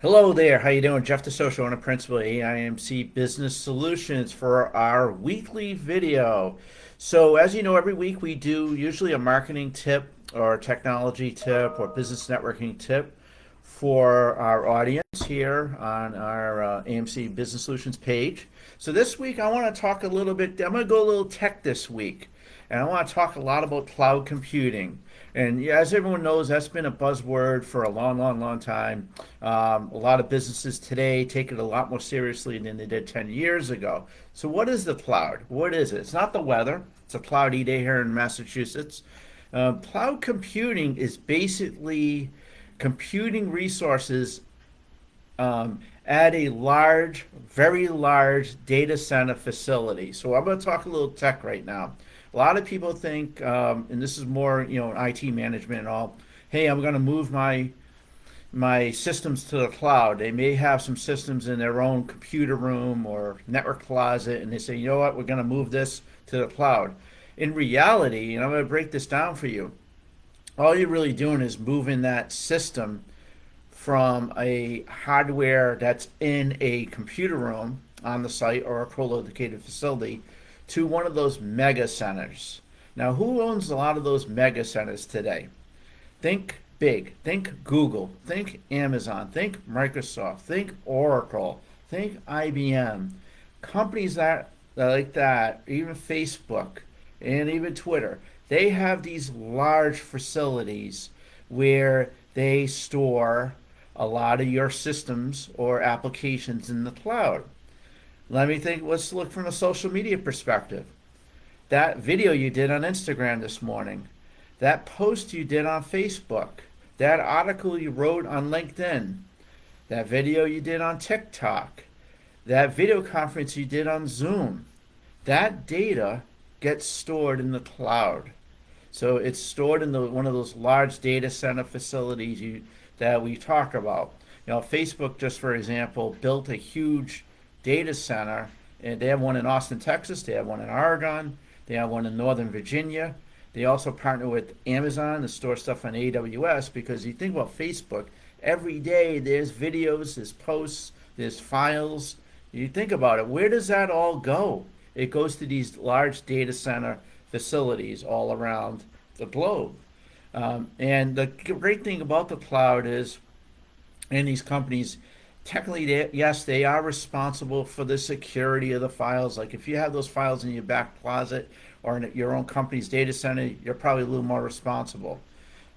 Hello there, how you doing? Jeff the Social Owner Principal at AIMC Business Solutions for our weekly video. So as you know, every week we do usually a marketing tip or a technology tip or business networking tip for our audience here on our AMC Business Solutions page. So this week I want to talk a little bit, I'm going to go a little tech this week. And I want to talk a lot about cloud computing. And yeah, as everyone knows, that's been a buzzword for a long, long, long time. A lot of businesses today take it a lot more seriously than they did 10 years ago. So, what is the cloud? What is it? It's not the weather. It's a cloudy day here in Massachusetts. Cloud computing is basically computing resources at a large, very large data center facility. So I'm going to talk a little tech right now. A lot of people think, and this is more, IT management and all. Hey, I'm going to move my systems to the cloud. They may have some systems in their own computer room or network closet, and they say, you know what, we're going to move this to the cloud. In reality, and I'm going to break this down for you, all you're really doing is moving that system from a hardware that's in a computer room on the site or a co-located facility to one of those mega centers. Now, who owns a lot of those mega centers today? Think big. Think Google. Think Amazon. Think Microsoft. Think Oracle. Think IBM. Companies that like that, even Facebook and even Twitter, they have these large facilities where they store a lot of your systems or applications in the cloud. Let's look from a social media perspective. That video you did on Instagram this morning, that post you did on Facebook, that article you wrote on LinkedIn, that video you did on TikTok, that video conference you did on Zoom, that data gets stored in the cloud. So it's stored in one of those large data center facilities that we talk about. Facebook, just for example, built a huge data center, and they have one in Austin, Texas. They have one in Oregon. They have one in Northern Virginia. They also partner with Amazon to store stuff on AWS because you think about Facebook, every day there's videos, there's posts, there's files. You think about it, where does that all go? It goes to these large data center facilities all around the globe. And the great thing about the cloud is, and these companies, technically, yes, they are responsible for the security of the files. Like if you have those files in your back closet or in your own company's data center, you're probably a little more responsible.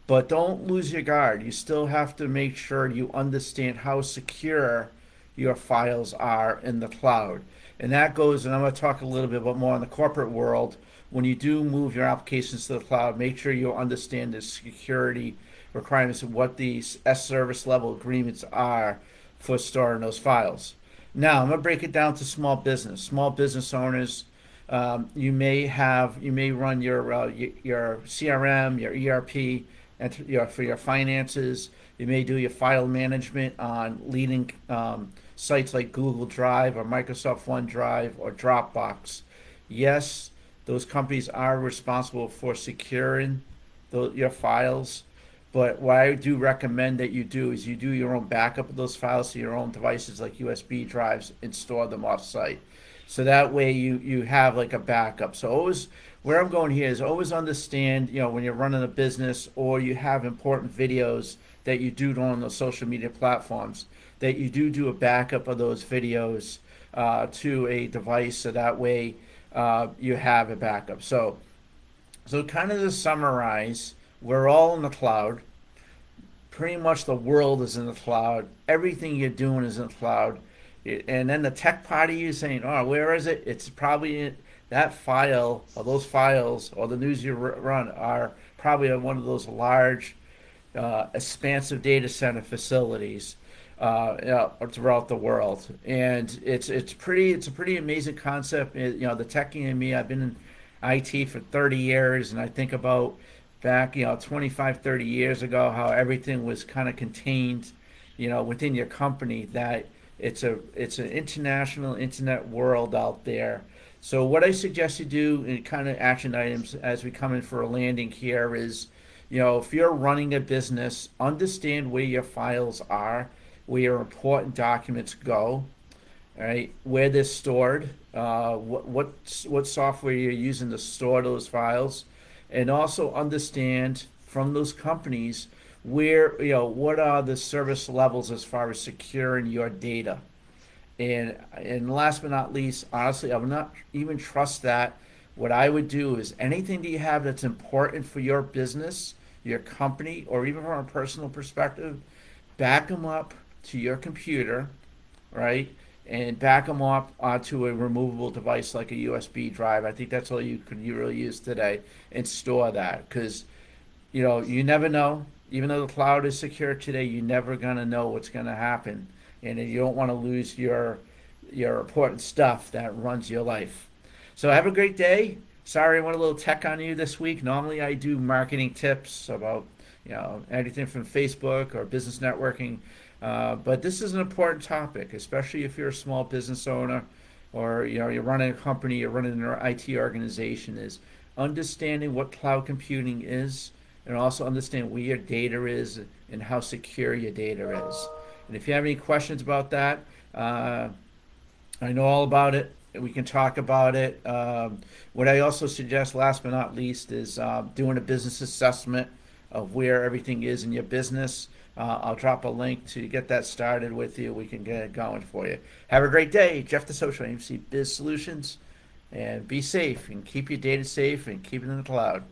But don't lose your guard. You still have to make sure you understand how secure your files are in the cloud. And that goes, and I'm going to talk a little bit about more in the corporate world. When you do move your applications to the cloud, make sure you understand the security requirements and what these service level agreements are for storing those files. Now, I'm going to break it down to small business. Small business owners, you may run your CRM, your ERP, and for your finances. You may do your file management on leading sites like Google Drive or Microsoft OneDrive or Dropbox. Yes, those companies are responsible for securing your files. But what I do recommend that you do is you do your own backup of those files to your own devices like USB drives and store them off site. So that way you have like a backup. So always, where I'm going here is always understand, when you're running a business or you have important videos that you do on those social media platforms, that you do a backup of those videos to a device so that way you have a backup. So kind of to summarize, we're all in the cloud. Pretty much the world is in the cloud. Everything you're doing is in the cloud. And then the tech party, you're saying, oh, where is it? It's probably in that file, or those files, or the news you run are probably on one of those large, expansive data center facilities throughout the world. And it's a pretty amazing concept. The techie in me, I've been in IT for 30 years, and I think about back 25, 30 years ago how everything was kind of contained within your company, that it's an international internet world out there. So what I suggest you do in kind of action items as we come in for a landing here is, if you're running a business, understand where your files are. where your important documents go, all right, where they're stored, what software you're using to store those files, and also understand from those companies where, what are the service levels as far as securing your data. And last but not least, honestly, I would not even trust that. What I would do is anything that you have that's important for your business, your company, or even from a personal perspective, back them up to your computer, right? And back them up onto a removable device like a USB drive. I think that's all you really use today, and store that, because you never know. Even though the cloud is secure today, you're never gonna know what's gonna happen, and you don't want to lose your important stuff that runs your life. So have a great day. Sorry, I went a little tech on you this week. Normally, I do marketing tips about anything from Facebook or business networking, but this is an important topic, especially if you're a small business owner, or you're running a company, you're running an IT organization. Is understanding what cloud computing is, and also understand where your data is and how secure your data is. And if you have any questions about that, I know all about it. We can talk about it. What I also suggest, last but not least, is doing a business assessment of where everything is in your business. I'll drop a link to get that started with you. We can get it going for you. Have a great day. Jeff the Social, AIMC Biz Solutions. And be safe and keep your data safe and keep it in the cloud.